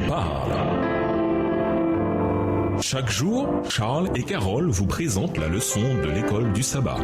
parle. Chaque jour, Charles et Carole vous présentent la leçon de l'école du sabbat.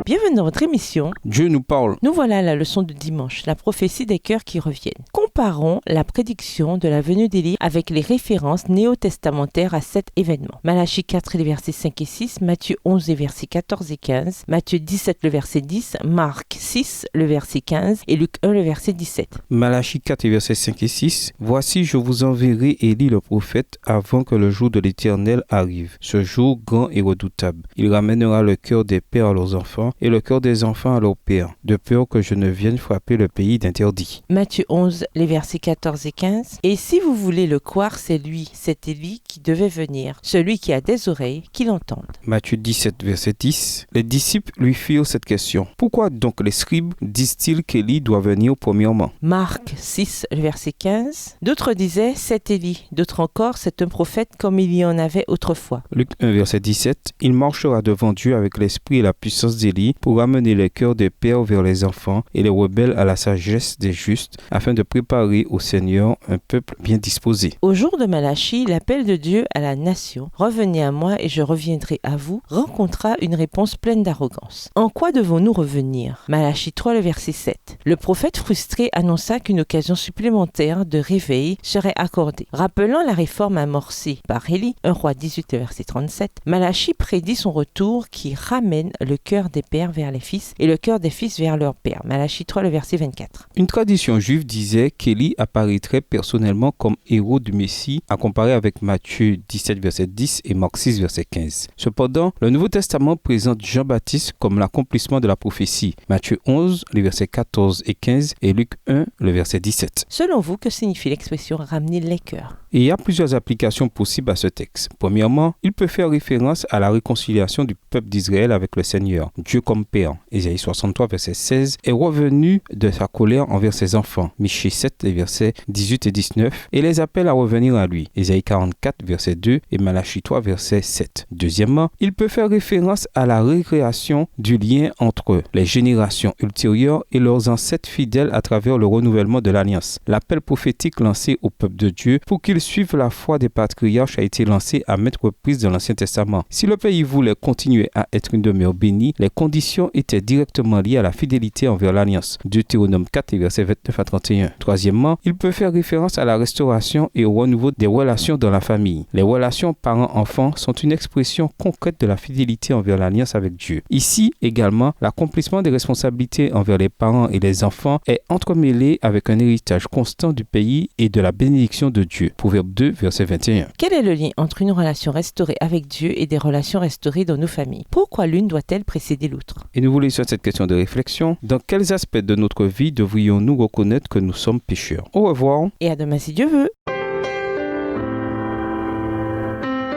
Bienvenue dans votre émission. Dieu nous parle. Nous voilà à la leçon de dimanche, la prophétie des cœurs qui reviennent. Comparons la prédiction de la venue d'Élie avec les références néo-testamentaires à cet événement. Malachie 4, les versets 5 et 6, Matthieu 11, les versets 14 et 15, Matthieu 17, le verset 10, Marc 6, le verset 15 et Luc 1, le verset 17. Malachie 4, les versets 5 et 6. Voici, je vous enverrai Élie le prophète avant que le jour de l'Éternel arrive. Ce jour grand et redoutable. Il ramènera le cœur des pères à leurs enfants et le cœur des enfants à leurs pères, de peur que je ne vienne frapper le pays d'interdit. Matthieu 11, les versets 14 et 15. Et si vous voulez le croire, c'est lui, c'est Élie qui devait venir. Celui qui a des oreilles, qu'il entende. Matthieu 17, verset 10. Les disciples lui firent cette question. Pourquoi donc les scribes disent-ils qu'Élie doit venir premièrement? Marc 6, le verset 15. D'autres disaient, c'est Élie. D'autres encore, c'est un prophète comme il y en avait autrefois. Luc 1, verset 17. Il marchera devant Dieu avec l'esprit et la puissance d'Élie pour ramener les cœurs des pères vers les enfants et les rebelles à la sagesse des justes, afin de préparer au Seigneur un peuple bien disposé. Au jour de Malachie, l'appel de Dieu à la nation, « Revenez à moi et je reviendrai à vous », rencontra une réponse pleine d'arrogance. En quoi devons-nous revenir? Malachie 3, le verset 7. Le prophète frustré annonça qu'une occasion supplémentaire de réveil serait accordée. Rappelant la réforme amorcée par Élie, 1 Roi 18, le verset 37, Malachie prédit son retour qui ramène le cœur des pères vers les fils et le cœur des fils vers leur père. Malachie 3, le verset 24. Une tradition juive disait qu'Élie apparaîtrait personnellement comme héros du Messie, à comparer avec Matthieu 17, verset 10 et Marc 6, verset 15. Cependant, le Nouveau Testament présente Jean-Baptiste comme l'accomplissement de la prophétie. Matthieu 11, les versets 14 et 15 et Luc 1, le verset 17. Selon vous, que signifie l'expression « ramener les cœurs » ? Et il y a plusieurs applications possibles à ce texte. Premièrement, il peut faire référence à la réconciliation du peuple d'Israël avec le Seigneur. Dieu comme Père, Ésaïe 63, verset 16, est revenu de sa colère envers ses enfants. Michée 7, les versets 18 et 19, et les appelle à revenir à lui. Ésaïe 44, verset 2 et Malachie 3, verset 7. Deuxièmement, il peut faire référence à la récréation du lien entre les générations ultérieures et leurs ancêtres fidèles à travers le renouvellement de l'Alliance. L'appel prophétique lancé au peuple de Dieu pour qu'ils suivent la foi des patriarches a été lancé à maintes reprises dans l'Ancien Testament. Si le pays voulait continuer à être une demeure bénie, les conditions étaient directement liées à la fidélité envers l'Alliance. Deutéronome 4, versets 29 à 31. Troisièmement, il peut faire référence à la restauration et au renouveau des relations dans la famille. Les relations parents-enfants sont une expression concrète de la fidélité envers l'Alliance avec Dieu. Ici, également, l'accomplissement des responsabilités envers les parents et les enfants est entremêlé avec un héritage constant du pays et de la bénédiction de Dieu. Proverbe 2, verset 21. Quel est le lien entre une relation restaurée avec Dieu et des relations restaurées dans nos familles? Pourquoi l'une doit-elle précéder l'autre? Et nous vous laissons cette question de réflexion. Dans quels aspects de notre vie devrions-nous reconnaître que nous sommes pécheurs? Au revoir. Et à demain si Dieu veut.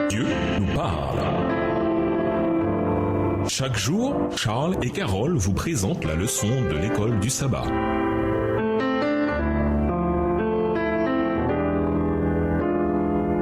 Dieu nous parle. Chaque jour, Charles et Carole vous présentent la leçon de l'école du sabbat.